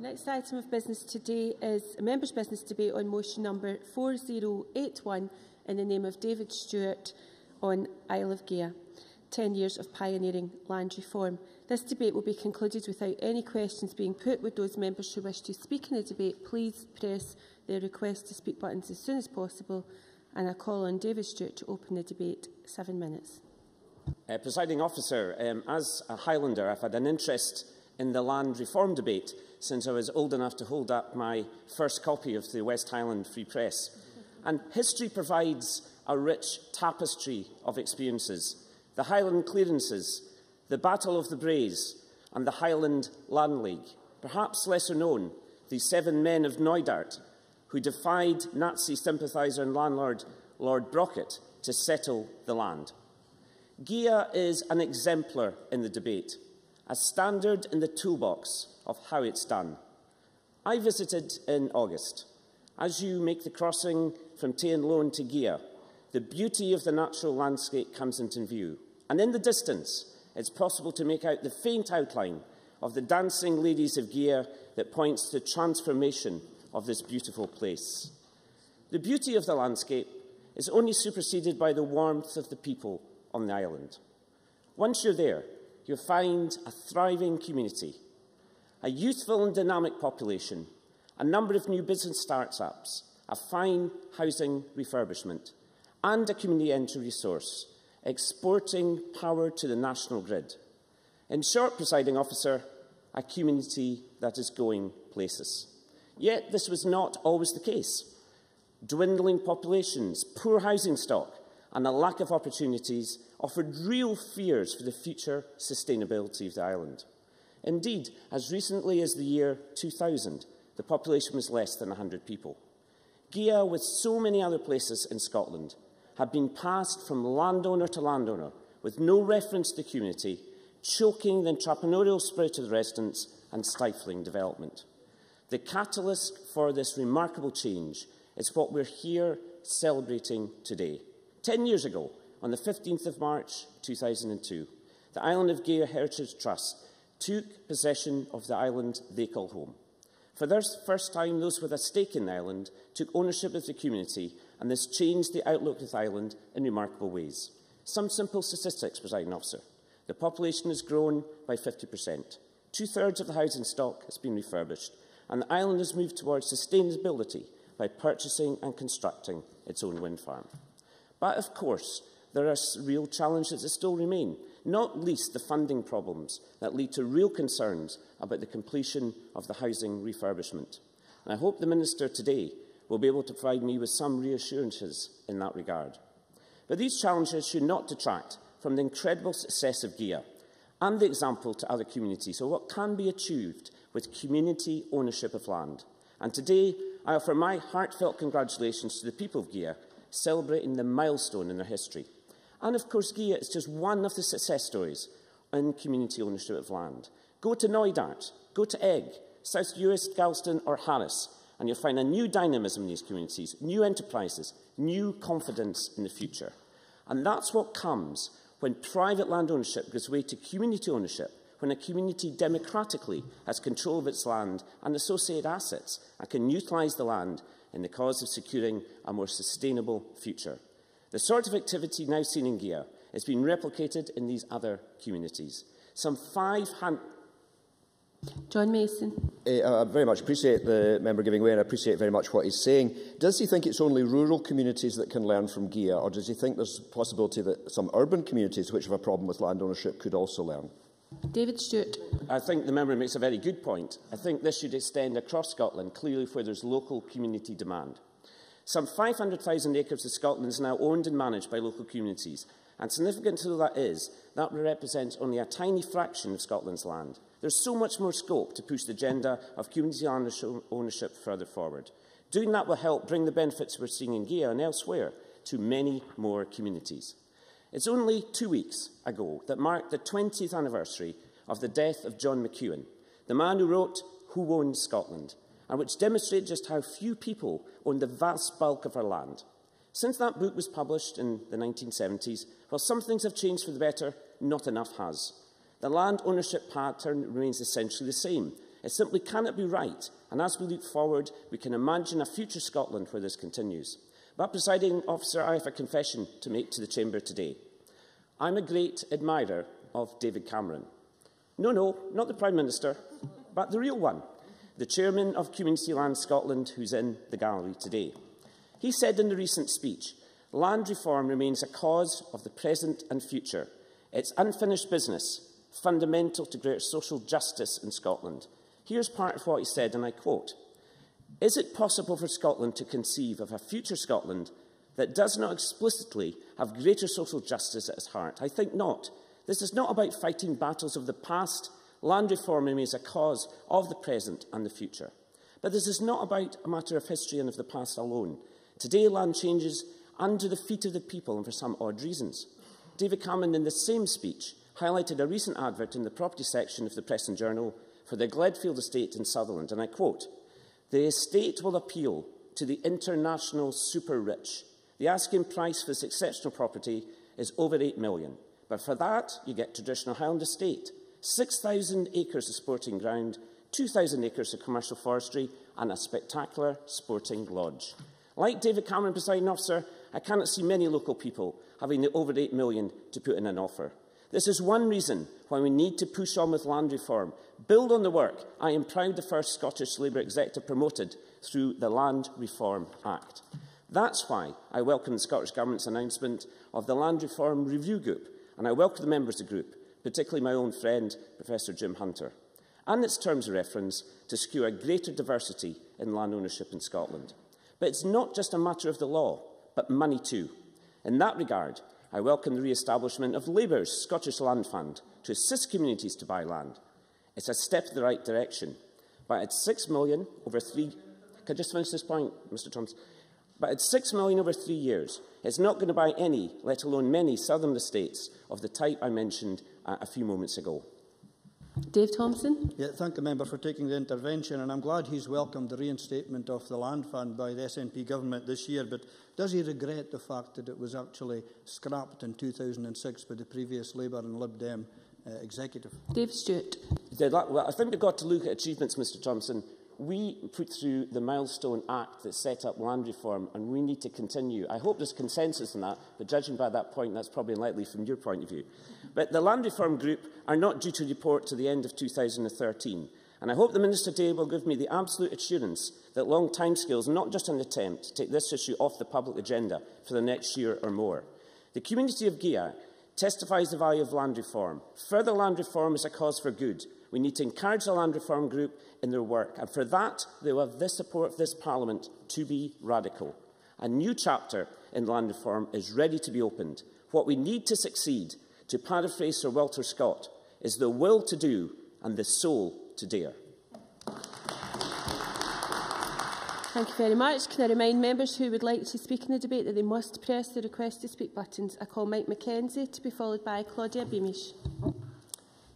Next item of business today is a members' business debate on motion number 4081 in the name of David Stewart on Isle of Gigha, 10 years of pioneering land reform. This debate will be concluded without any questions being put. Would those members who wish to speak in the debate please press the request to speak buttons as soon as possible, and I call on David Stewart to open the debate. 7 minutes. Presiding Officer, as a Highlander, I've had an interest in the land reform debate since I was old enough to hold up my first copy of the West Highland Free Press. And history provides a rich tapestry of experiences. The Highland clearances, the Battle of the Braes and the Highland Land League. Perhaps lesser known, the 7 men of Knoydart who defied Nazi sympathiser and landlord Lord Brockett to settle the land. Gigha is an exemplar in the debate, a standard in the toolbox of how it's done. I visited in August. As you make the crossing from Taon Lone to Gigha, the beauty of the natural landscape comes into view. And in the distance, it's possible to make out the faint outline of the dancing ladies of Gigha that points to the transformation of this beautiful place. The beauty of the landscape is only superseded by the warmth of the people on the island. Once you're there, you'll find a thriving community, a youthful and dynamic population, a number of new business start-ups, a fine housing refurbishment, and a community energy resource, exporting power to the national grid. In short, Presiding Officer, a community that is going places. Yet this was not always the case. Dwindling populations, poor housing stock, and a lack of opportunities offered real fears for the future sustainability of the island. Indeed, as recently as the year 2000, the population was less than 100 people. Gigha, with so many other places in Scotland, had been passed from landowner to landowner with no reference to community, choking the entrepreneurial spirit of the residents and stifling development. The catalyst for this remarkable change is what we're here celebrating today. 10 years ago, on the 15th of March 2002, the Island of Gigha Heritage Trust took possession of the island they call home. For the first time, those with a stake in the island took ownership of the community, and this changed the outlook of the island in remarkable ways. Some simple statistics, Presiding Officer. The population has grown by 50%. 2/3 of the housing stock has been refurbished, and the island has moved towards sustainability by purchasing and constructing its own wind farm. But, of course, there are real challenges that still remain, not least the funding problems that lead to real concerns about the completion of the housing refurbishment. And I hope the Minister today will be able to provide me with some reassurances in that regard. But these challenges should not detract from the incredible success of Gigha and the example to other communities of what can be achieved with community ownership of land. And today, I offer my heartfelt congratulations to the people of Gigha, celebrating the milestone in their history. And of course, Gigha is just one of the success stories in community ownership of land. Go to Knoydart, go to Egg, South Uist, Galston or Harris, and you'll find a new dynamism in these communities, new enterprises, new confidence in the future. And that's what comes when private land ownership gives way to community ownership, when a community democratically has control of its land and associated assets and can utilise the land in the cause of securing a more sustainable future. The sort of activity now seen in Gigha is being replicated in these other communities. Some 500... John Mason. I very much appreciate the member giving way, and I appreciate very much what he's saying. Does he think it's only rural communities that can learn from Gigha, or does he think there's a possibility that some urban communities which have a problem with land ownership could also learn? David Stewart. I think the member makes a very good point. I think this should extend across Scotland, clearly where there's local community demand. Some 500,000 acres of Scotland is now owned and managed by local communities, and significant though that is, that represents only a tiny fraction of Scotland's land. There's so much more scope to push the agenda of community ownership further forward. Doing that will help bring the benefits we're seeing in Gigha and elsewhere to many more communities. It's only 2 weeks ago that marked the 20th anniversary of the death of John McEwen, the man who wrote Who Owns Scotland, and which demonstrated just how few people own the vast bulk of our land. Since that book was published in the 1970s, while some things have changed for the better, not enough has. The land ownership pattern remains essentially the same, It simply cannot be right, and as we look forward, we can imagine a future Scotland where this continues. But, Presiding Officer, I have a confession to make to the Chamber today. I'm a great admirer of David Cameron. No, not the Prime Minister, but the real one, the Chairman of Community Land Scotland, who's in the gallery today. He said in the recent speech, land reform remains a cause of the present and future. It's unfinished business, fundamental to greater social justice in Scotland. Here's part of what he said, and I quote, "Is it possible for Scotland to conceive of a future Scotland that does not explicitly have greater social justice at its heart? I think not. This is not about fighting battles of the past. Land reform remains a cause of the present and the future. But this is not about a matter of history and of the past alone. Today, land changes under the feet of the people and for some odd reasons." David Cameron, in the same speech, highlighted a recent advert in the property section of the Press and Journal for the Gledfield estate in Sutherland, and I quote, "The estate will appeal to the international super-rich. The asking price for this exceptional property is over £8 million. But for that, you get traditional Highland estate, 6,000 acres of sporting ground, 2,000 acres of commercial forestry and a spectacular sporting lodge." Like David Cameron, Presiding Officer, I cannot see many local people having the over £8 million to put in an offer. This is one reason why we need to push on with land reform, build on the work I am proud the first Scottish Labour executive promoted through the Land Reform Act. That's why I welcome the Scottish Government's announcement of the Land Reform Review Group, and I welcome the members of the group, particularly my own friend, Professor Jim Hunter, and its terms of reference to secure a greater diversity in land ownership in Scotland. But it's not just a matter of the law, but money too. In that regard, I welcome the re-establishment of Labour's Scottish Land Fund to assist communities to buy land. It's a step in the right direction. But at £6 million over 3... Can I just finish this point, Mr Thompson? But at £6 million over 3 years, it's not going to buy any, let alone many, southern estates of the type I mentioned a few moments ago. Dave Thompson. Yeah, thank the member for taking the intervention, and I'm glad he's welcomed the reinstatement of the Land Fund by the SNP government this year, but does he regret the fact that it was actually scrapped in 2006 by the previous Labour and Lib Dem executive? Dave Stewart. Well, I think we've got to look at achievements, Mr Thompson. We put through the Milestone Act that set up land reform, and we need to continue. I hope there's consensus on that, but judging by that point, that's probably unlikely from your point of view. But the Land Reform Group are not due to report to the end of 2013, and I hope the Minister today will give me the absolute assurance that long timescales are not just an attempt to take this issue off the public agenda for the next year or more. The community of Gia testifies the value of land reform. Further land reform is a cause for good. We need to encourage the Land Reform Group in their work, and for that, they will have the support of this Parliament to be radical. A new chapter in land reform is ready to be opened. What we need to succeed, to paraphrase Sir Walter Scott, is the will to do and the soul to dare. Thank you very much. Can I remind members who would like to speak in the debate that they must press the request to speak buttons? I call Mike Mackenzie to be followed by Claudia Beamish.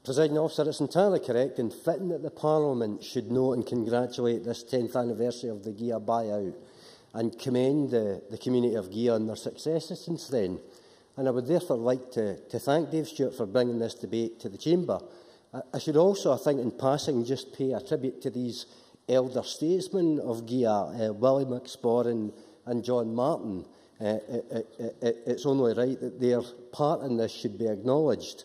Presiding Officer, it's entirely correct and fitting that the Parliament should note and congratulate this 10th anniversary of the Gia buyout and commend the community of Gia on their successes since then. And I would therefore like to thank Dave Stewart for bringing this debate to the Chamber. I should also, I think, in passing, just pay a tribute to these elder statesmen of Gia, Willie McSporran and John Martin. It's only right that their part in this should be acknowledged.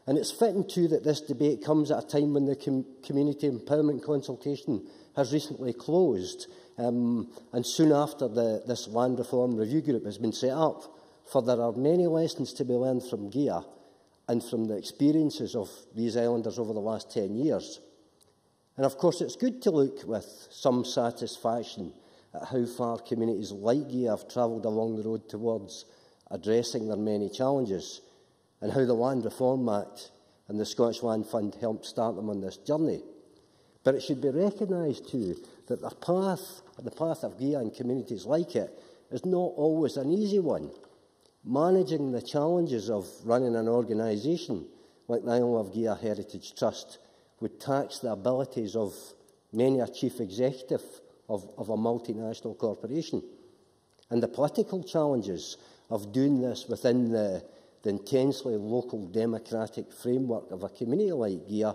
And it's fitting too that this debate comes at a time when the community empowerment consultation has recently closed, and soon after this Land Reform Review Group has been set up, for there are many lessons to be learned from Gia and from the experiences of these islanders over the last 10 years. And of course it's good to look with some satisfaction at how far communities like Gia have travelled along the road towards addressing their many challenges, and how the Land Reform Act and the Scottish Land Fund helped start them on this journey. But it should be recognised too that the path of Gia and communities like it is not always an easy one. Managing the challenges of running an organisation like the Isle of Gia Heritage Trust would tax the abilities of many a chief executive of a multinational corporation. And the political challenges of doing this within the intensely local democratic framework of a community like Gia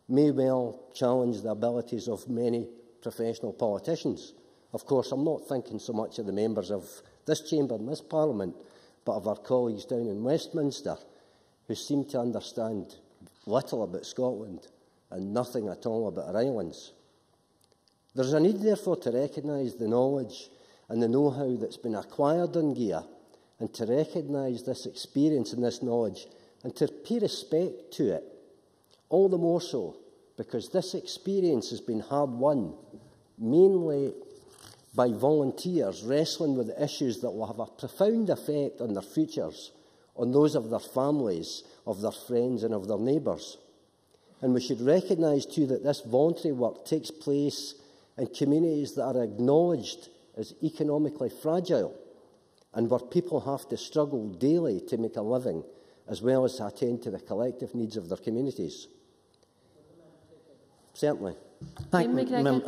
may well challenge the abilities of many professional politicians. Of course, I'm not thinking so much of the members of this chamber and this Parliament, but of our colleagues down in Westminster, who seem to understand little about Scotland and nothing at all about our islands. There is a need, therefore, to recognise the knowledge and the know-how that's been acquired in GEAR, and to recognise this experience and this knowledge, and to pay respect to it. All the more so because this experience has been hard-won, mainly by volunteers wrestling with issues that will have a profound effect on their futures, on those of their families, of their friends and of their neighbours. And we should recognise too that this voluntary work takes place in communities that are acknowledged as economically fragile and where people have to struggle daily to make a living, as well as attend to the collective needs of their communities. Certainly. I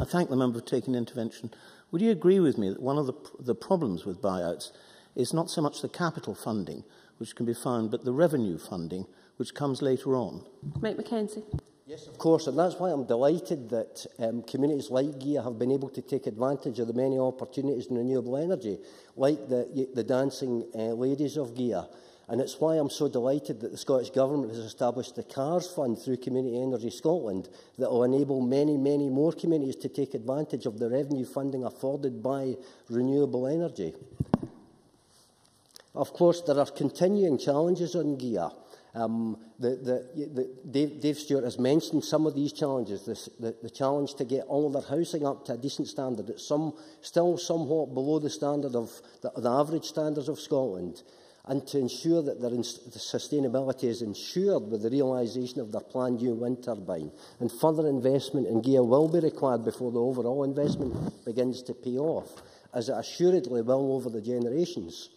thank the member for taking intervention. Would you agree with me that one of the problems with buyouts is not so much the capital funding, which can be found, but the revenue funding, which comes later on? Mike Mackenzie. Yes, of course, and that's why I'm delighted that communities like GEAR have been able to take advantage of the many opportunities in renewable energy, like the Dancing Ladies of GEAR. And it's why I'm so delighted that the Scottish Government has established the CARS Fund through Community Energy Scotland that will enable many, many more communities to take advantage of the revenue funding afforded by renewable energy. Of course, there are continuing challenges on GEAR. Dave Stewart has mentioned some of these challenges, the challenge to get all of their housing up to a decent standard. It's still somewhat below the standard of the average standards of Scotland, and to ensure that the sustainability is ensured with the realisation of their planned new wind turbine. And further investment in GEAR will be required before the overall investment begins to pay off, as it assuredly will over the generations.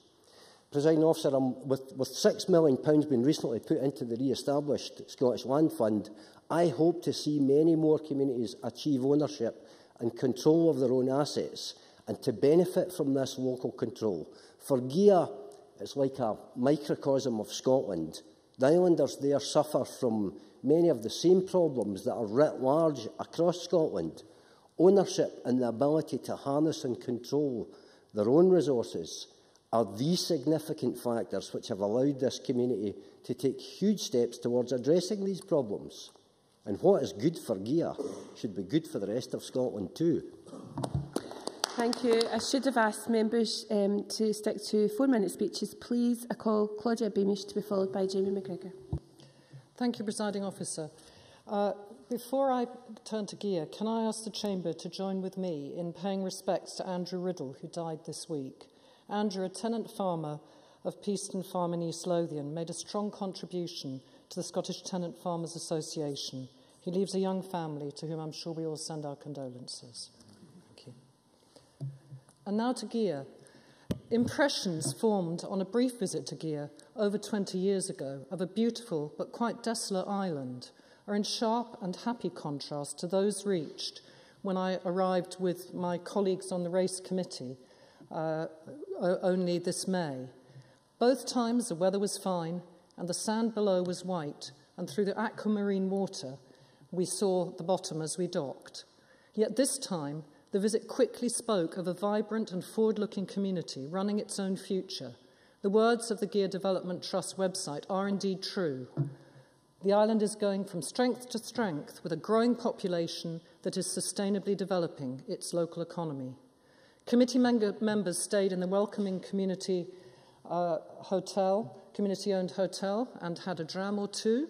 Presiding Officer, with £6 million being recently put into the re-established Scottish Land Fund, I hope to see many more communities achieve ownership and control of their own assets, and to benefit from this local control. For GEAR, it's like a microcosm of Scotland. The islanders there suffer from many of the same problems that are writ large across Scotland. Ownership and the ability to harness and control their own resources are the significant factors which have allowed this community to take huge steps towards addressing these problems. And what is good for GEAR should be good for the rest of Scotland too. Thank you. I should have asked members to stick to 4-minute speeches. Please, I call Claudia Beamish to be followed by Jamie McGregor. Thank you, Presiding Officer. Before I turn to GEAR, can I ask the Chamber to join with me in paying respects to Andrew Riddle, who died this week? Andrew, a tenant farmer of Peaston Farm in East Lothian, made a strong contribution to the Scottish Tenant Farmers Association. He leaves a young family to whom I'm sure we all send our condolences. Thank you. And now to GEAR. Impressions formed on a brief visit to GEAR over 20 years ago of a beautiful but quite desolate island are in sharp and happy contrast to those reached when I arrived with my colleagues on the Race Committee only this May. Both times the weather was fine and the sand below was white, and through the aquamarine water we saw the bottom as we docked. Yet this time the visit quickly spoke of a vibrant and forward-looking community running its own future. The words of the GEAR Development Trust website are indeed true. The island is going from strength to strength with a growing population that is sustainably developing its local economy. Committee members stayed in the welcoming community community-owned hotel, and had a dram or two.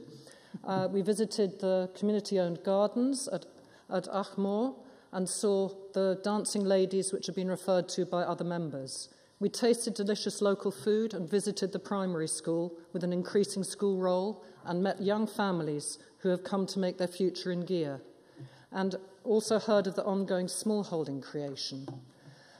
We visited the community-owned gardens at Achmore and saw the Dancing Ladies, which have been referred to by other members. We tasted delicious local food and visited the primary school with an increasing school roll, and met young families who have come to make their future in GEAR, and also heard of the ongoing smallholding creation.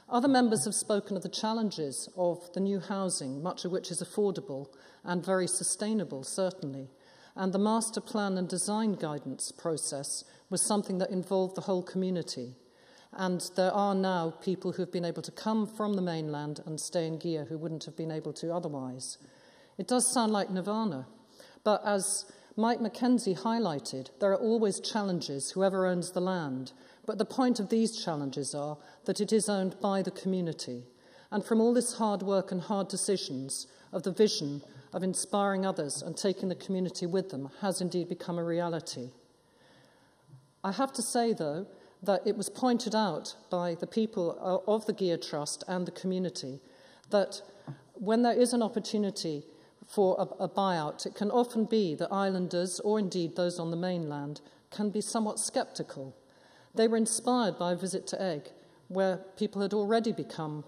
Other members have spoken of the challenges of the new housing, much of which is affordable and very sustainable, certainly. And the master plan and design guidance process was something that involved the whole community. And there are now people who have been able to come from the mainland and stay in GEAR who wouldn't have been able to otherwise. It does sound like nirvana, but as Mike Mackenzie highlighted there are always challenges, whoever owns the land, but the point of these challenges are that it is owned by the community. And from all this hard work and hard decisions of the vision of inspiring others and taking the community with them has indeed become a reality. I have to say, though, that it was pointed out by the people of the GEAR Trust and the community that when there is an opportunity for a buyout, it can often be that islanders, or indeed those on the mainland, can be somewhat sceptical. They were inspired by a visit to Egg, where people had already become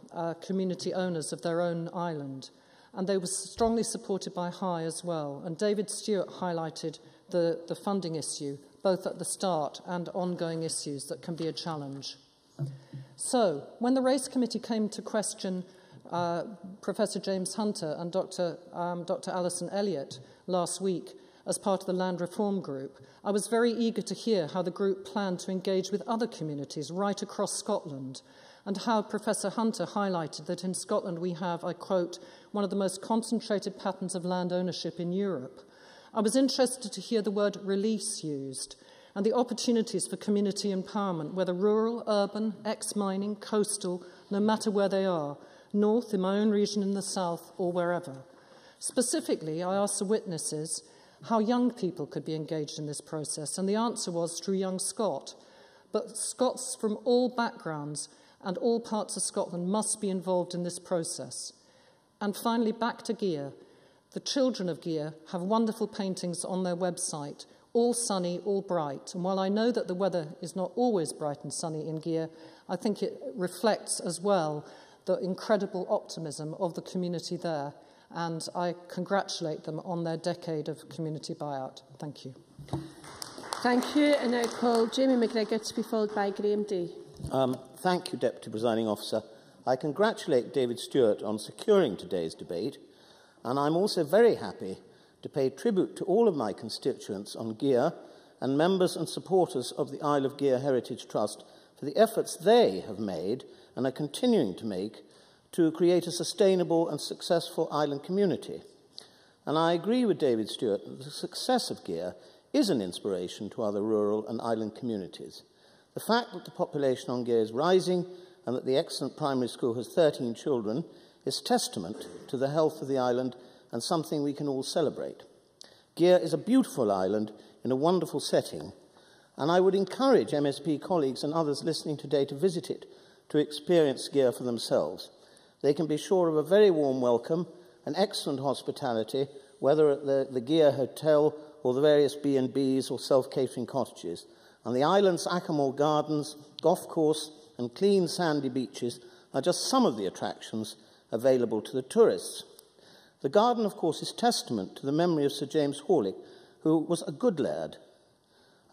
community owners of their own island, and they were strongly supported by High as well. And David Stewart highlighted the funding issue, both at the start and ongoing issues that can be a challenge. So, when the Race Committee came to question Professor James Hunter and Dr. Alison Elliott last week as part of the Land Reform Group, I was very eager to hear how the group planned to engage with other communities right across Scotland, and how Professor Hunter highlighted that in Scotland we have, I quote, one of the most concentrated patterns of land ownership in Europe. I was interested to hear the word release used, and the opportunities for community empowerment, whether rural, urban, ex-mining, coastal, no matter where they are, north, in my own region in the south, or wherever. Specifically, I asked the witnesses how young people could be engaged in this process, and the answer was through Young Scot. But Scots from all backgrounds and all parts of Scotland must be involved in this process. And finally, back to GEAR. The children of GEAR have wonderful paintings on their website, all sunny, all bright. And while I know that the weather is not always bright and sunny in GEAR, I think it reflects as well the incredible optimism of the community there. And I congratulate them on their decade of community buyout. Thank you. Thank you. And I call Jamie McGregor to be followed by Graham Day. Thank you, Deputy Presiding Officer. I congratulate David Stewart on securing today's debate, and I'm also very happy to pay tribute to all of my constituents on GEAR and members and supporters of the Isle of GEAR Heritage Trust for the efforts they have made and are continuing to make to create a sustainable and successful island community. And I agree with David Stewart that the success of GEAR is an inspiration to other rural and island communities. The fact that the population on GEAR is rising and that the excellent primary school has 13 children is testament to the health of the island and something we can all celebrate. GEAR is a beautiful island in a wonderful setting, and I would encourage MSP colleagues and others listening today to visit it, to experience GEAR for themselves. They can be sure of a very warm welcome and excellent hospitality, whether at the GEAR Hotel or the various B&Bs or self-catering cottages. And the island's Acamore Gardens, golf course and clean sandy beaches are just some of the attractions available to the tourists. The garden, of course, is testament to the memory of Sir James Horlick, who was a good lad,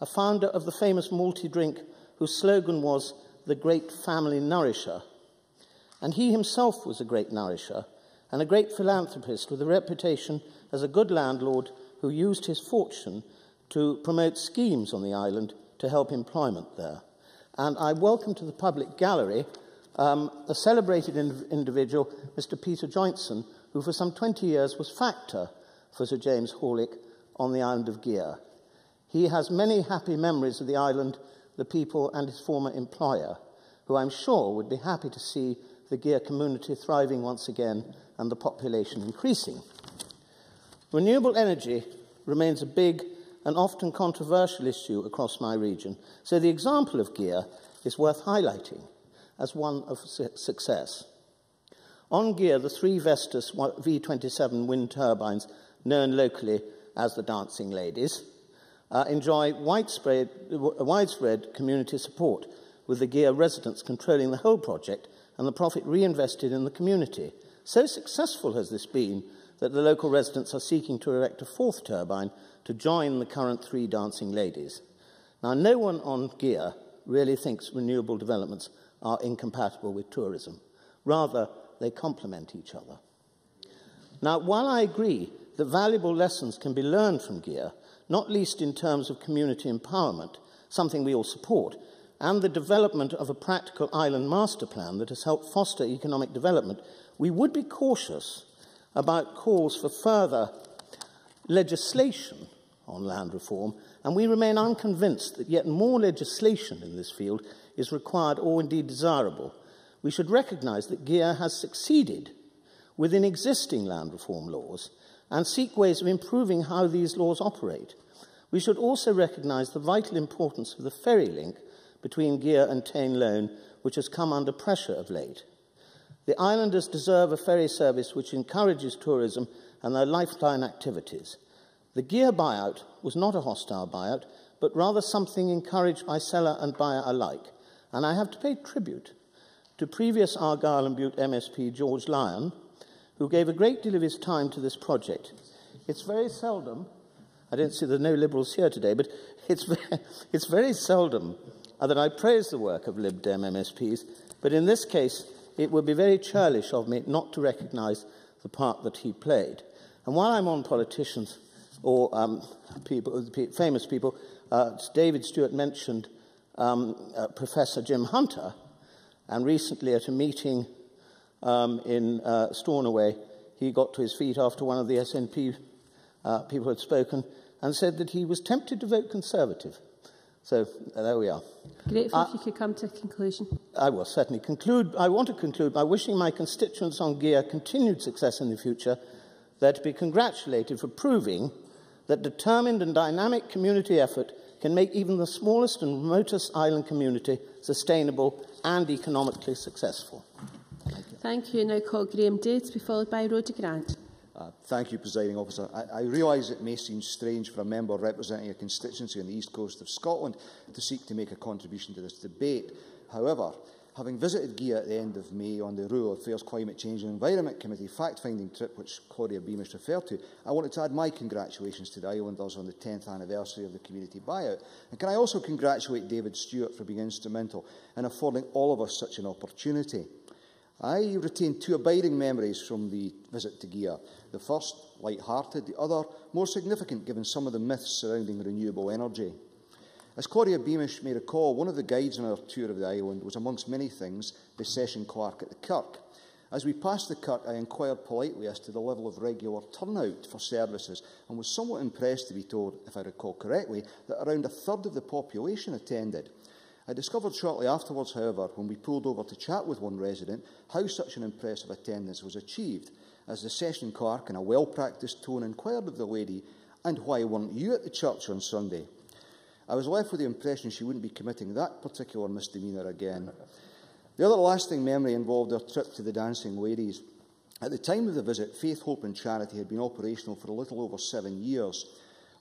a founder of the famous malty drink whose slogan was "The Great Family Nourisher." And he himself was a great nourisher and a great philanthropist with a reputation as a good landlord who used his fortune to promote schemes on the island to help employment there. And I welcome to the public gallery a celebrated individual, Mr. Peter Jointson, who for some 20 years was factor for Sir James Horlick on the island of GEAR. He has many happy memories of the island, the people and his former employer, who I'm sure would be happy to see the GEAR community thriving once again and the population increasing. Renewable energy remains a big and often controversial issue across my region, so the example of GEAR is worth highlighting as one of success. On GEAR, the 3 Vestas V27 wind turbines, known locally as the Dancing Ladies, enjoy widespread community support, with the GEAR residents controlling the whole project and the profit reinvested in the community. So successful has this been that the local residents are seeking to erect a 4th turbine to join the current 3 Dancing Ladies. Now, no one on GEAR really thinks renewable developments are incompatible with tourism. Rather, they complement each other. Now, while I agree that valuable lessons can be learned from GEAR, not least in terms of community empowerment, something we all support, and the development of a practical island master plan that has helped foster economic development, we would be cautious about calls for further legislation on land reform, and we remain unconvinced that yet more legislation in this field is required or indeed desirable. We should recognise that GEAR has succeeded within existing land reform laws and seek ways of improving how these laws operate. We should also recognise the vital importance of the ferry link between GEAR and Tain Lone, which has come under pressure of late. The islanders deserve a ferry service which encourages tourism and their lifeline activities. The GEAR buyout was not a hostile buyout, but rather something encouraged by seller and buyer alike. And I have to pay tribute to previous Argyll and Bute MSP George Lyon, who gave a great deal of his time to this project. It's very seldom, I don't see there are no Liberals here today, but it's very seldom that I praise the work of Lib Dem MSPs, but in this case it would be very churlish of me not to recognise the part that he played. And while I'm on politicians, or famous people, David Stewart mentioned Professor Jim Hunter, and recently at a meeting in Stornoway, he got to his feet after one of the SNP people had spoken and said that he was tempted to vote Conservative. So there we are. Grateful if you could come to a conclusion. I will certainly conclude. I want to conclude by wishing my constituents on GEAR continued success in the future. They're to be congratulated for proving that determined and dynamic community effort can make even the smallest and remotest island community sustainable and economically successful. Thank you. I now call Graham Day to be followed by Rhoda Grant. Thank you, Presiding Officer. I realise it may seem strange for a member representing a constituency on the east coast of Scotland to seek to make a contribution to this debate. However, having visited GEAR at the end of May on the Rural Affairs, Climate Change and Environment Committee fact-finding trip, which Claudia Beamish referred to, I wanted to add my congratulations to the islanders on the 10th anniversary of the community buyout. And can I also congratulate David Stewart for being instrumental in affording all of us such an opportunity. I retain two abiding memories from the visit to GEAR. The first, light-hearted, the other, more significant given some of the myths surrounding renewable energy. As Claudia Beamish may recall, one of the guides on our tour of the island was, amongst many things, the session clerk at the Kirk. As we passed the Kirk, I inquired politely as to the level of regular turnout for services and was somewhat impressed to be told, if I recall correctly, that around a third of the population attended. I discovered shortly afterwards, however, when we pulled over to chat with one resident, how such an impressive attendance was achieved, as the session clerk, in a well-practised tone, inquired of the lady, "And why weren't you at the church on Sunday?" I was left with the impression she wouldn't be committing that particular misdemeanour again. The other lasting memory involved our trip to the Dancing Ladies. At the time of the visit, Faith, Hope and Charity had been operational for a little over 7 years.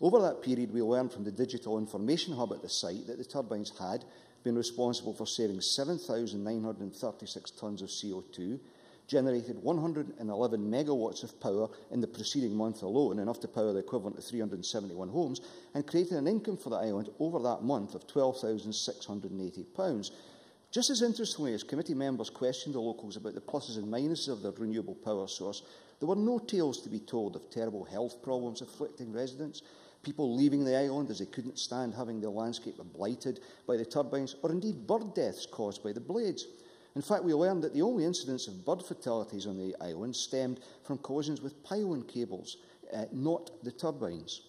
Over that period, we learned from the digital information hub at the site that the turbines had been responsible for saving 7,936 tonnes of CO2, generated 111 megawatts of power in the preceding month alone, enough to power the equivalent of 371 homes, and created an income for the island over that month of £12,680. Just as interestingly, as committee members questioned the locals about the pluses and minuses of their renewable power source, there were no tales to be told of terrible health problems afflicting residents, people leaving the island as they couldn't stand having their landscape blighted by the turbines, or indeed bird deaths caused by the blades. In fact, we learned that the only incidents of bird fatalities on the island stemmed from collisions with pylon cables, not the turbines.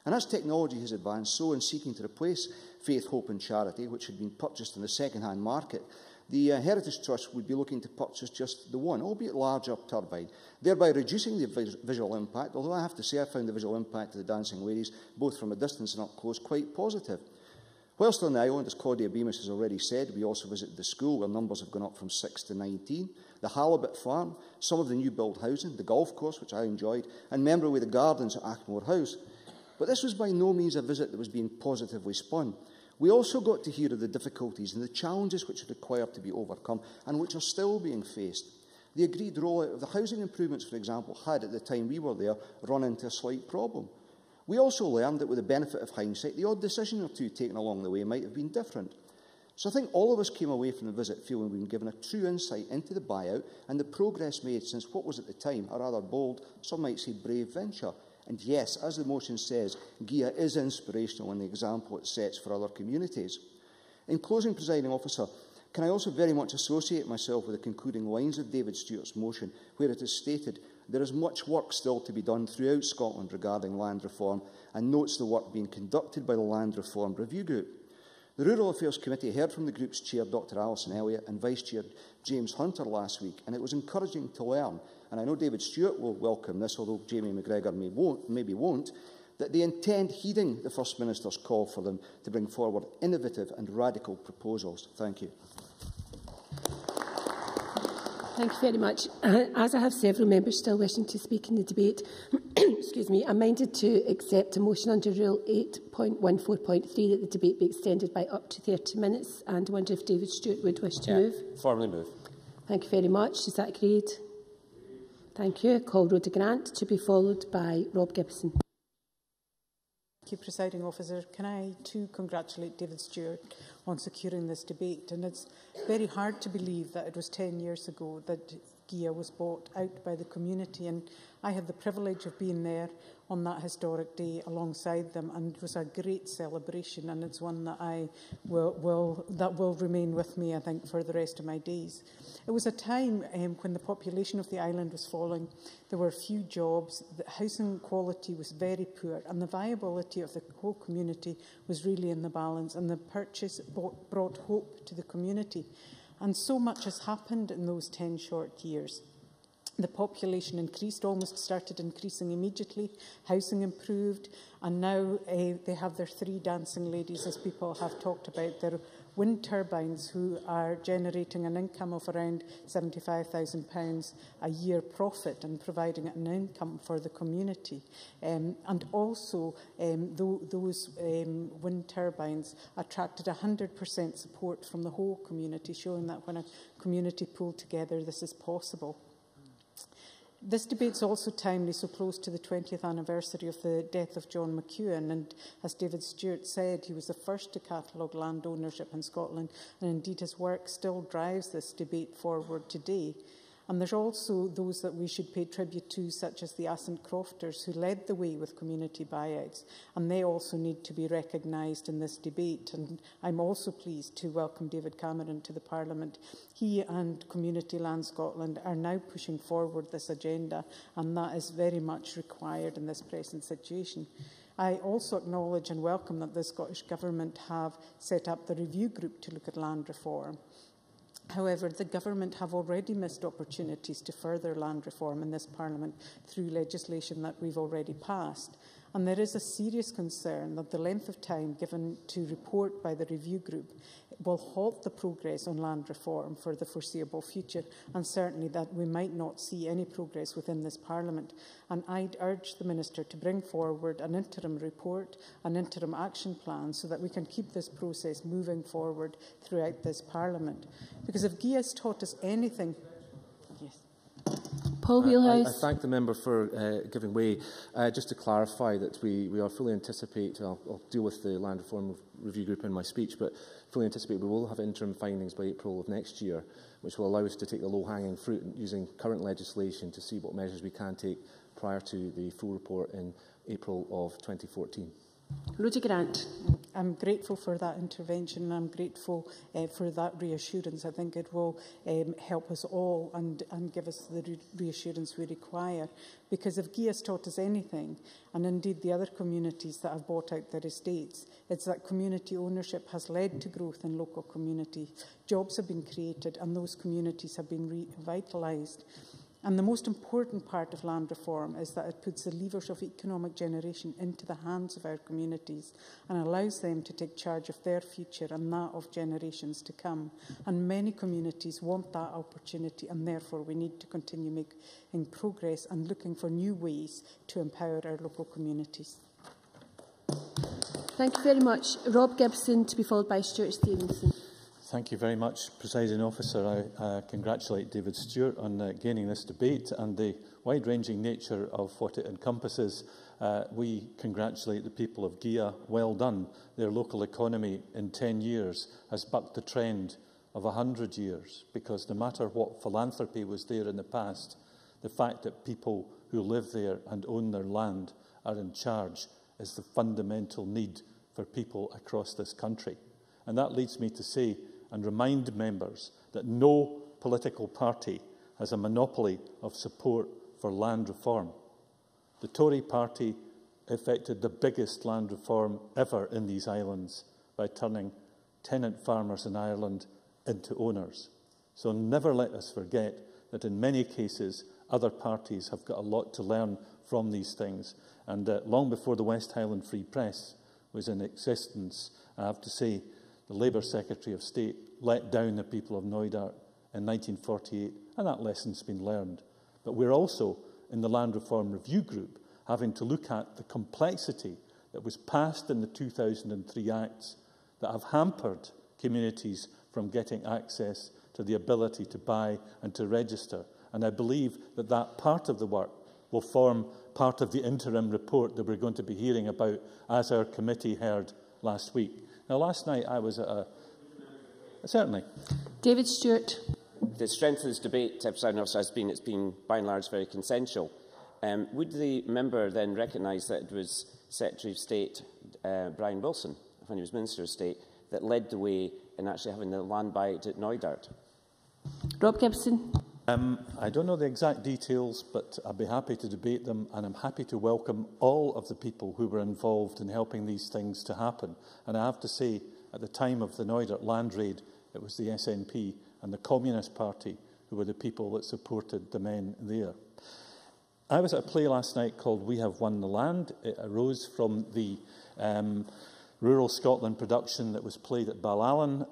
And as technology has advanced, so in seeking to replace Faith, Hope and Charity, which had been purchased in the second-hand market, the Heritage Trust would be looking to purchase just the one, albeit larger, turbine, thereby reducing the visual impact, although I have to say I found the visual impact of the Dancing Ladies, both from a distance and up close, quite positive. Whilst on the island, as Claudia Beamish has already said, we also visited the school, where numbers have gone up from 6 to 19, the Halibut Farm, some of the new build housing, the golf course, which I enjoyed, and Memberway the Gardens at Ackmore House. But this was by no means a visit that was being positively spun. We also got to hear of the difficulties and the challenges which are required to be overcome and which are still being faced. The agreed rollout of the housing improvements, for example, had, at the time we were there, run into a slight problem. We also learned that with the benefit of hindsight, the odd decision or two taken along the way might have been different. So I think all of us came away from the visit feeling we've been given a true insight into the buyout and the progress made since what was at the time a rather bold, some might say brave venture. And yes, as the motion says, GEAR is inspirational in the example it sets for other communities. In closing, Presiding Officer, can I also very much associate myself with the concluding lines of David Stewart's motion, where it is stated, there is much work still to be done throughout Scotland regarding land reform, and notes the work being conducted by the Land Reform Review Group. The Rural Affairs Committee heard from the group's chair, Dr Alison Elliott, and Vice Chair James Hunter last week, and it was encouraging to learn, and I know David Stewart will welcome this, although Jamie McGregor maybe won't, that they intend heeding the First Minister's call for them to bring forward innovative and radical proposals. Thank you. Thank you very much. As I have several members still wishing to speak in the debate, excuse me, I'm minded to accept a motion under Rule 8.14.3 that the debate be extended by up to 30 minutes, and I wonder if David Stewart would wish to move. Formally move. Thank you very much. Is that agreed? Thank you. Call Rhoda Grant, to be followed by Rob Gibson. Thank you, Presiding Officer. Can I too congratulate David Stewart on securing this debate? And it's very hard to believe that it was 10 years ago that GIA was bought out by the community, and I had the privilege of being there on that historic day alongside them, and it was a great celebration, and it's one that will remain with me, I think, for the rest of my days. It was a time when the population of the island was falling. There were few jobs, the housing quality was very poor, and the viability of the whole community was really in the balance, and the purchase brought hope to the community. And so much has happened in those 10 short years. The population increased, almost started increasing immediately, housing improved, and now they have their 3 dancing ladies, as people have talked about, their wind turbines, who are generating an income of around £75,000 a year profit and providing an income for the community. And also, those wind turbines attracted 100% support from the whole community, showing that when a community pulled together, this is possible. This debate is also timely, so close to the 20th anniversary of the death of John McEwen, and as David Stewart said, he was the first to catalogue land ownership in Scotland, and indeed his work still drives this debate forward today. And there's also those that we should pay tribute to, such as the Assynt Crofters, who led the way with community buyouts, and they also need to be recognised in this debate. And I'm also pleased to welcome David Cameron to the Parliament. He and Community Land Scotland are now pushing forward this agenda, and that is very much required in this present situation. I also acknowledge and welcome that the Scottish Government have set up the review group to look at land reform. However, the Government have already missed opportunities to further land reform in this Parliament through legislation that we've already passed. And there is a serious concern that the length of time given to report by the review group will halt the progress on land reform for the foreseeable future, and certainly that we might not see any progress within this Parliament. And I'd urge the Minister to bring forward an interim report, an interim action plan, so that we can keep this process moving forward throughout this Parliament. Because if GIA has taught us anything... Yes. Paul Wheelhouse. I thank the member for giving way. Just to clarify that we are fully anticipate, I'll deal with the Land Reform Review Group in my speech, but fully anticipate we will have interim findings by April of next year, which will allow us to take the low-hanging fruit using current legislation to see what measures we can take prior to the full report in April of 2014. Rhoda Grant. I'm grateful for that intervention, and I'm grateful for that reassurance. I think it will help us all and give us the reassurance we require. Because if GIA has taught us anything, and indeed the other communities that have bought out their estates, it's that community ownership has led to growth in local communities. Jobs have been created and those communities have been revitalised. And the most important part of land reform is that it puts the levers of economic generation into the hands of our communities and allows them to take charge of their future and that of generations to come. And many communities want that opportunity, and therefore we need to continue making progress and looking for new ways to empower our local communities. Thank you very much. Rob Gibson, to be followed by Stuart Stevenson. Thank you very much, Presiding Officer. I congratulate David Stewart on gaining this debate and the wide-ranging nature of what it encompasses. We congratulate the people of GIA. Well done. Their local economy in 10 years has bucked the trend of 100 years, because no matter what philanthropy was there in the past, the fact that people who live there and own their land are in charge is the fundamental need for people across this country. And that leads me to say and remind members that no political party has a monopoly of support for land reform. The Tory party effected the biggest land reform ever in these islands by turning tenant farmers in Ireland into owners. So never let us forget that in many cases other parties have got a lot to learn from these things. And long before the West Highland Free Press was in existence, I have to say, the Labour Secretary of State let down the people of Knoydart in 1948, and that lesson's been learned. But we're also, in the Land Reform Review Group, having to look at the complexity that was passed in the 2003 Acts that have hampered communities from getting access to the ability to buy and to register. And I believe that that part of the work will form part of the interim report that we're going to be hearing about, as our committee heard last week. Now, last night I was at a... Certainly. David Stewart. The strength of this debate, Presiding Officer, has been it's been by and large very consensual. Would the member then recognise that it was Secretary of State Brian Wilson, when he was Minister of State, that led the way in actually having the land buyout at Knoydart? Rob Gibson. I don't know the exact details, but I'd be happy to debate them, and I'm happy to welcome all of the people who were involved in helping these things to happen. And I have to say, at the time of the Knoydart land raid, it was the SNP and the Communist Party who were the people that supported the men there. I was at a play last night called We Have Won the Land. It arose from the Rural Scotland production that was played at Ballallan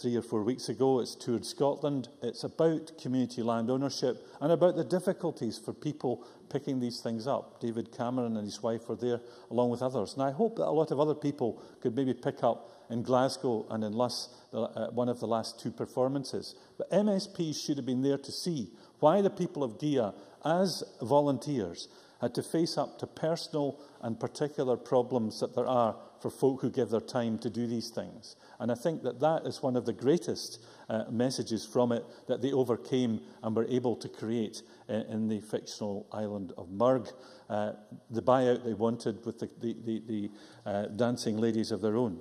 3 or 4 weeks ago. It's toured Scotland. It's about community land ownership and about the difficulties for people picking these things up. David Cameron and his wife were there, along with others. And I hope that a lot of other people could maybe pick up in Glasgow and in Luss one of the last 2 performances. But MSPs should have been there to see why the people of Gia, as volunteers, had to face up to personal and particular problems that there are for folk who give their time to do these things. And I think that that is one of the greatest messages from it that they overcame and were able to create in the fictional island of Murg. The buyout they wanted with the dancing ladies of their own.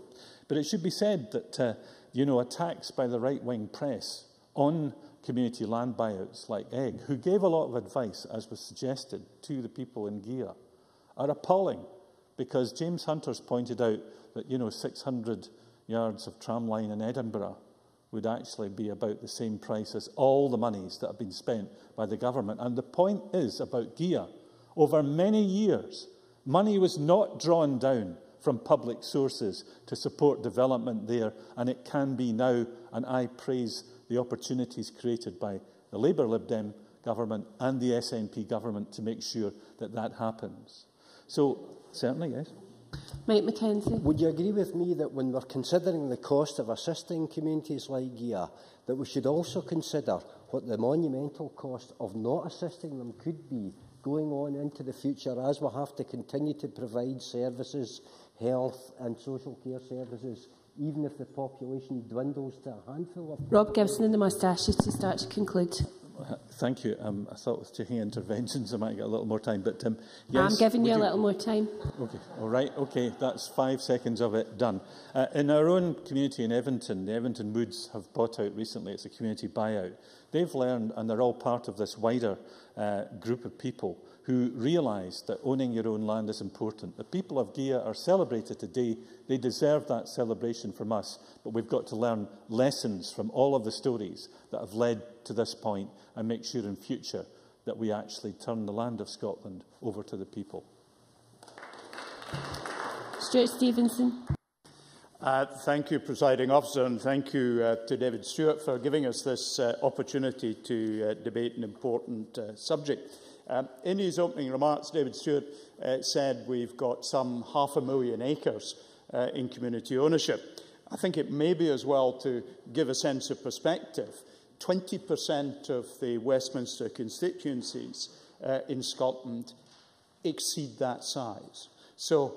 But it should be said that attacks by the right-wing press on community land buyouts like Egg, who gave a lot of advice, as was suggested, to the people in Gia, are appalling, because James Hunter's pointed out that 600 yards of tramline in Edinburgh would actually be about the same price as all the monies that have been spent by the government. And the point is about Gia, over many years, money was not drawn down from public sources to support development there, and it can be now, and I praise the opportunities created by the Labour Lib Dem government and the SNP government to make sure that that happens. So, certainly, yes. Mike Mackenzie. Would you agree with me that when we're considering the cost of assisting communities like Gia, that we should also consider what the monumental cost of not assisting them could be going on into the future, as we have to continue to provide services, health and social care services, even if the population dwindles to a handful of... Rob Gibson, and I must ask you to start to conclude. Thank you. I thought with taking interventions I might get a little more time, but yes, I'm giving you a little more time. Okay, all right, okay, that's 5 seconds of it done. In our own community in Eventon, the Eventon Woods have bought out recently. It's a community buyout. They've learned, and they're all part of this wider group of people who realise that owning your own land is important. The people of Gia are celebrated today. They deserve that celebration from us, but we've got to learn lessons from all of the stories that have led to this point and make sure in future that we actually turn the land of Scotland over to the people. Stuart Stevenson. Thank you, Presiding Officer, and thank you to David Stewart for giving us this opportunity to debate an important subject. In his opening remarks, David Stewart said we've got some 500,000 acres in community ownership. I think it may be as well to give a sense of perspective. 20% of the Westminster constituencies in Scotland exceed that size. So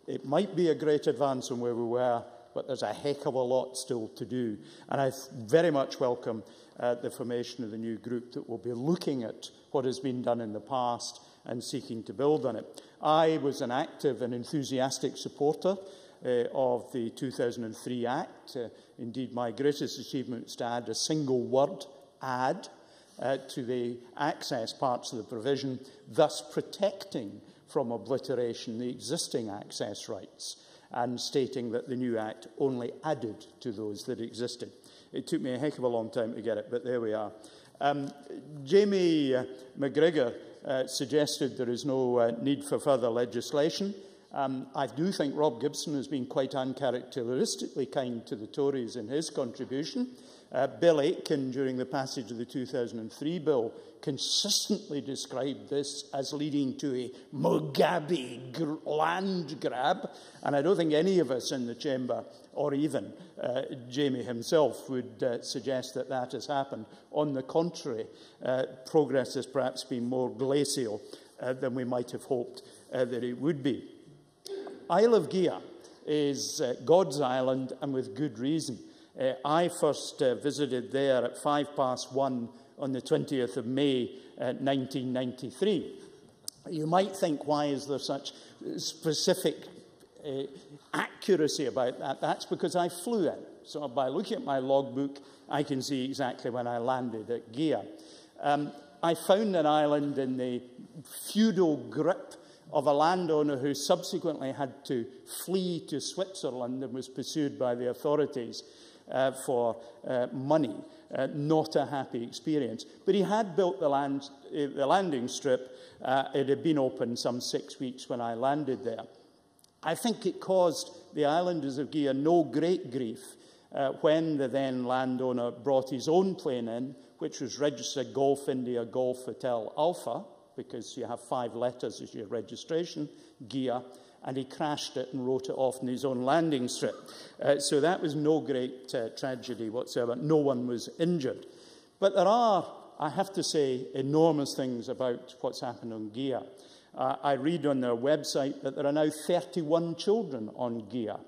it might be a great advance from where we were, but there's a heck of a lot still to do. And I very much welcome the formation of the new group that will be looking at what has been done in the past and seeking to build on it. I was an active and enthusiastic supporter of the 2003 Act. Indeed, my greatest achievement was to add a single word, add, to the access parts of the provision, thus protecting from obliteration the existing access rights, and stating that the new Act only added to those that existed. It took me a heck of a long time to get it, but there we are. Jamie McGregor suggested there is no need for further legislation. I do think Rob Gibson has been quite uncharacteristically kind to the Tories in his contribution. Bill Aitken, during the passage of the 2003 bill, consistently described this as leading to a Mugabe land grab, and I don't think any of us in the chamber, or even Jamie himself, would suggest that that has happened. On the contrary, progress has perhaps been more glacial than we might have hoped that it would be. Isle of Gigha is God's island, and with good reason. I first visited there at 1:05 on the 20th of May 1993. You might think, why is there such specific accuracy about that? That's because I flew in. So by looking at my logbook, I can see exactly when I landed at Gigha. I found an island in the feudal grip of a landowner who subsequently had to flee to Switzerland and was pursued by the authorities for money. Not a happy experience. But he had built the landing strip. It had been open some 6 weeks when I landed there. I think it caused the islanders of Gigha no great grief when the then landowner brought his own plane in, which was registered Golf India Golf Hotel Alpha, because you have 5 letters as your registration, Gigha, and he crashed it and wrote it off in his own landing strip. So that was no great tragedy whatsoever. No one was injured. But there are, I have to say, enormous things about what's happened on Gigha. I read on their website that there are now 31 children on Gigha.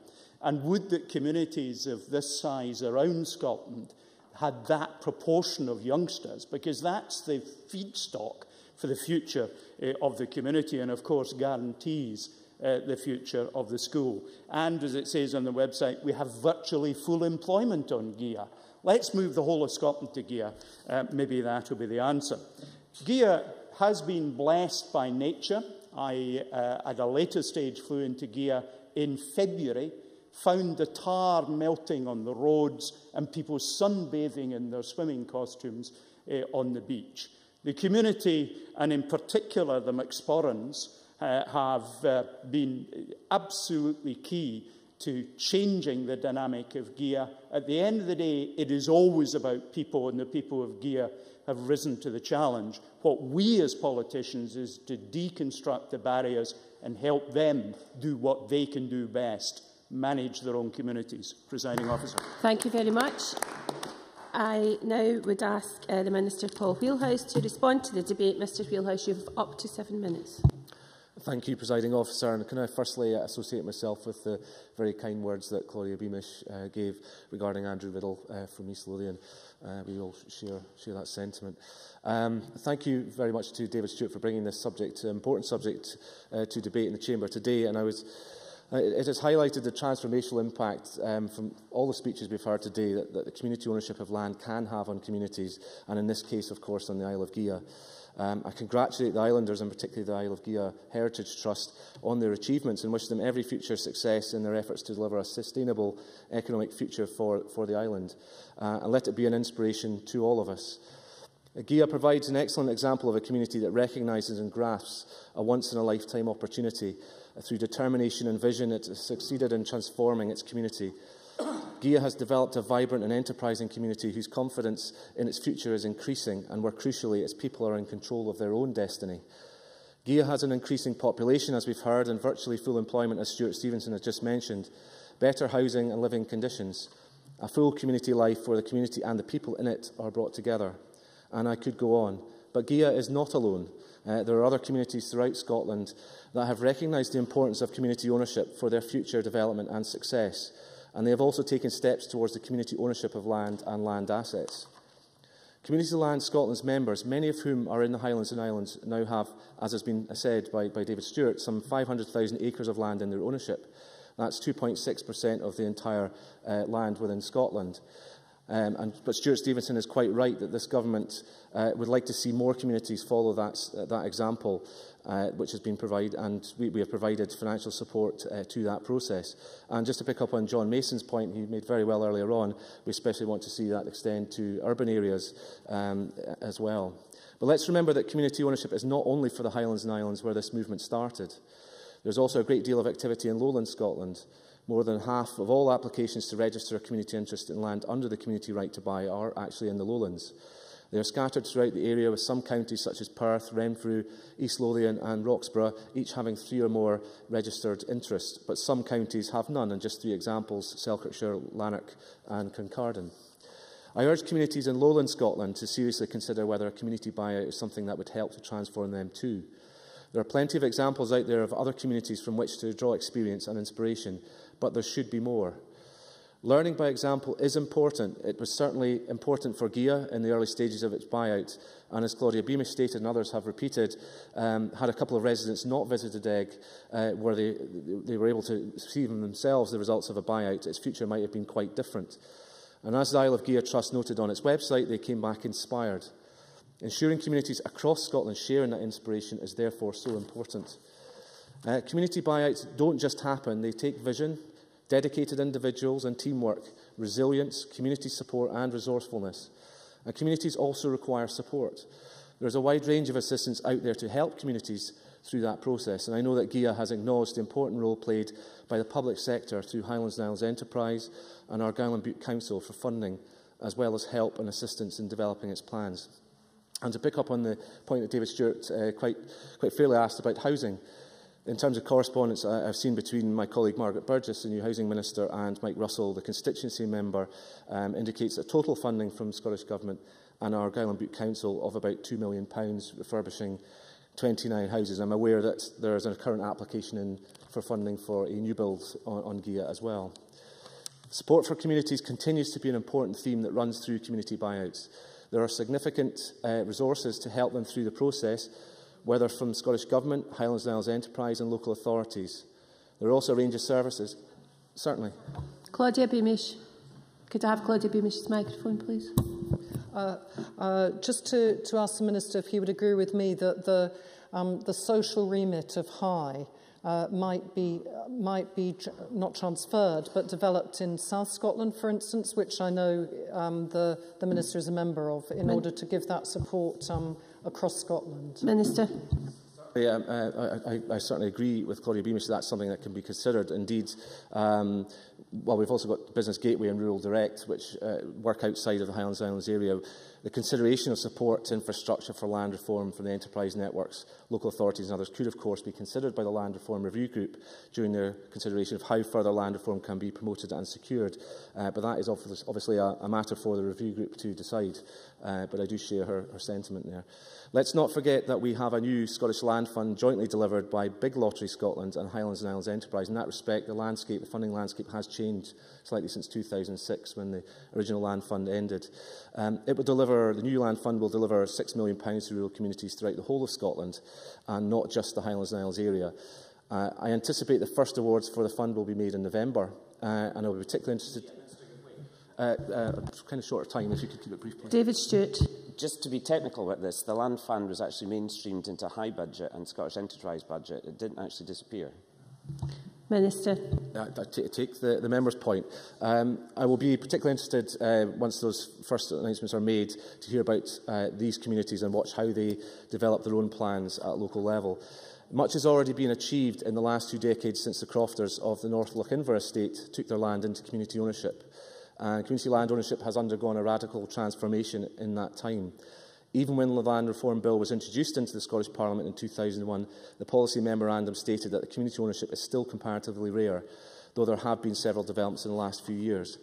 And would that communities of this size around Scotland had that proportion of youngsters, because that's the feedstock for the future of the community, and of course guarantees the future of the school. And as it says on the website, we have virtually full employment on Gigha. Let's move the whole of Scotland to Gigha. Maybe that will be the answer. Gigha has been blessed by nature. I, at a later stage, flew into Gigha in February, found the tar melting on the roads and people sunbathing in their swimming costumes on the beach. The community, and in particular the McSporrans, have been absolutely key to changing the dynamic of Gigha. At the end of the day, it is always about people, and the people of Gigha have risen to the challenge. What we as politicians is to deconstruct the barriers and help them do what they can do best, manage their own communities. Presiding Officer. Thank you very much. I now would ask the Minister Paul Wheelhouse to respond to the debate. Mr Wheelhouse, you have up to 7 minutes. Thank you, Presiding Officer. And can I firstly associate myself with the very kind words that Claudia Beamish gave regarding Andrew Riddle from East Lothian. We all share that sentiment. Thank you very much to David Stewart for bringing this subject, important subject, to debate in the Chamber today. And it has highlighted the transformational impact from all the speeches we've heard today that the community ownership of land can have on communities, and in this case, of course, on the Isle of Gigha. I congratulate the Islanders, and particularly the Isle of Gigha Heritage Trust, on their achievements and wish them every future success in their efforts to deliver a sustainable economic future for the island. And let it be an inspiration to all of us. Gigha provides an excellent example of a community that recognises and grasps a once-in-a-lifetime opportunity. Through determination and vision, it has succeeded in transforming its community. Gigha has developed a vibrant and enterprising community whose confidence in its future is increasing, and where crucially its people are in control of their own destiny. Gigha has an increasing population, as we've heard, and virtually full employment, as Stuart Stevenson has just mentioned, better housing and living conditions, a full community life where the community and the people in it are brought together. And I could go on. But Gigha is not alone. There are other communities throughout Scotland that have recognised the importance of community ownership for their future development and success, and they have also taken steps towards the community ownership of land and land assets. Community Land Scotland's members, many of whom are in the Highlands and Islands, now have, as has been said by David Stewart, some 500,000 acres of land in their ownership. That's 2.6% of the entire land within Scotland. But Stuart Stevenson is quite right that this government would like to see more communities follow that example, which has been provided, and we have provided financial support to that process. And just to pick up on John Mason's point he made very well earlier on, we especially want to see that extend to urban areas as well. But let's remember that community ownership is not only for the Highlands and Islands where this movement started. There's also a great deal of activity in lowland Scotland. More than half of all applications to register a community interest in land under the community right to buy are actually in the lowlands. They are scattered throughout the area, with some counties such as Perth, Renfrew, East Lothian and Roxburgh each having 3 or more registered interests, but some counties have none, and just 3 examples: Selkirkshire, Lanark and Kincardine. I urge communities in lowland Scotland to seriously consider whether a community buyout is something that would help to transform them too. There are plenty of examples out there of other communities from which to draw experience and inspiration, but there should be more. Learning by example is important. It was certainly important for GIA in the early stages of its buyout, and as Claudia Beamish stated and others have repeated, had a couple of residents not visited Egg where they were able to see themselves the results of a buyout. Its future might have been quite different. And as the Isle of GIA Trust noted on its website, they came back inspired. Ensuring communities across Scotland share in that inspiration is therefore so important. Community buyouts don't just happen, they take vision, dedicated individuals and teamwork, resilience, community support and resourcefulness. And communities also require support. There is a wide range of assistance out there to help communities through that process, and I know that GIA has acknowledged the important role played by the public sector through Highlands and Islands Enterprise and Argyll and Bute Council for funding, as well as help and assistance in developing its plans. And to pick up on the point that David Stewart quite fairly asked about housing, in terms of correspondence I've seen between my colleague Margaret Burgess, the new Housing Minister, and Mike Russell, the constituency member, indicates that total funding from the Scottish Government and Argyll and Bute Council of about £2 million refurbishing 29 houses. I'm aware that there is a current application in for funding for a new build on GIA as well. Support for communities continues to be an important theme that runs through community buyouts. There are significant resources to help them through the process, whether from the Scottish Government, Highlands and Islands Enterprise and local authorities. There are also a range of services. Certainly. Claudia Beamish. Could I have Claudia Beamish's microphone, please? Just to ask the Minister if he would agree with me that the social remit of High might be not transferred but developed in South Scotland, for instance, which I know the Minister is a member of, in order to give that support across Scotland. Minister. I certainly agree with Claudia Beamish that that's something that can be considered. Indeed, well, we've also got Business Gateway and Rural Direct, which work outside of the Highlands and Islands area. The consideration of support to infrastructure for land reform from the enterprise networks, local authorities and others could, of course, be considered by the Land Reform Review Group during their consideration of how further land reform can be promoted and secured. But that is obviously a matter for the Review Group to decide. But I do share her sentiment there. Let's not forget that we have a new Scottish Land Fund jointly delivered by Big Lottery Scotland and Highlands and Islands Enterprise. In that respect, the funding landscape has changed slightly since 2006, when the original Land Fund ended. The new Land Fund will deliver £6 million to rural communities throughout the whole of Scotland, and not just the Highlands and Islands area. I anticipate the first awards for the fund will be made in November, and I'll be particularly interested... kind of shorter time, if you could keep it brief, please. David Stewart. Just to be technical with this, the Land Fund was actually mainstreamed into High budget and Scottish Enterprise budget. It didn't actually disappear. Minister. Take the member's point. I will be particularly interested, once those first announcements are made, to hear about these communities and watch how they develop their own plans at local level. Much has already been achieved in the last 2 decades since the crofters of the North Lochinver estate took their land into community ownership. Community land ownership has undergone a radical transformation in that time. Even when the Land Reform Bill was introduced into the Scottish Parliament in 2001, the policy memorandum stated that the community ownership is still comparatively rare, though there have been several developments in the last few years.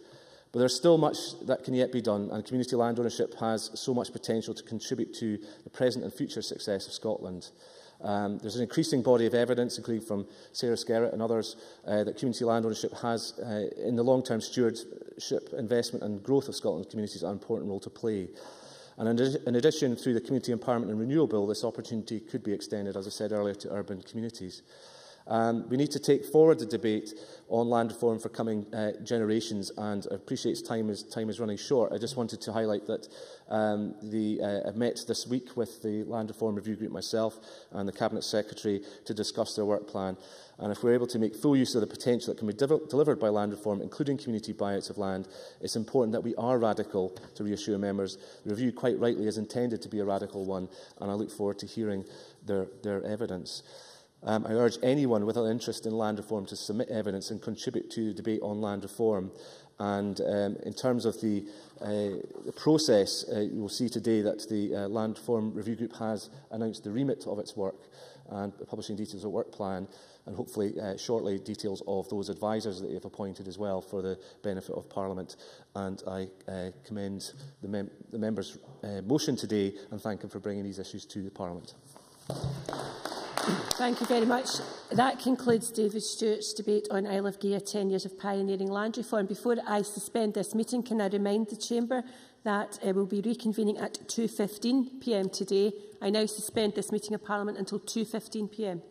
But there's still much that can yet be done, and community land ownership has so much potential to contribute to the present and future success of Scotland. There's an increasing body of evidence, including from Sarah Skerritt and others, that community land ownership has, in the long-term stewardship, investment and growth of Scotland's communities, an important role to play. And in addition, through the Community Empowerment and Renewal Bill, this opportunity could be extended, as I said earlier, to urban communities. We need to take forward the debate on land reform for coming generations, and I appreciate time is running short. I just wanted to highlight that I've met this week with the Land Reform Review Group myself and the Cabinet Secretary to discuss their work plan. And if we're able to make full use of the potential that can be delivered by land reform, including community buyouts of land, it's important that we are radical, to reassure members. The review, quite rightly, is intended to be a radical one, and I look forward to hearing their evidence. I urge anyone with an interest in land reform to submit evidence and contribute to the debate on land reform. And in terms of the process, you will see today that the Land Reform Review Group has announced the remit of its work and publishing details of the work plan, and hopefully shortly details of those advisers that they have appointed as well for the benefit of Parliament. And I commend the members' motion today and thank them for bringing these issues to the Parliament. Thank you very much. That concludes David Stewart's debate on Isle of Gea, 10 years of pioneering land reform. Before I suspend this meeting, can I remind the Chamber that we'll be reconvening at 2:15 p.m. today. I now suspend this meeting of Parliament until 2:15 p.m.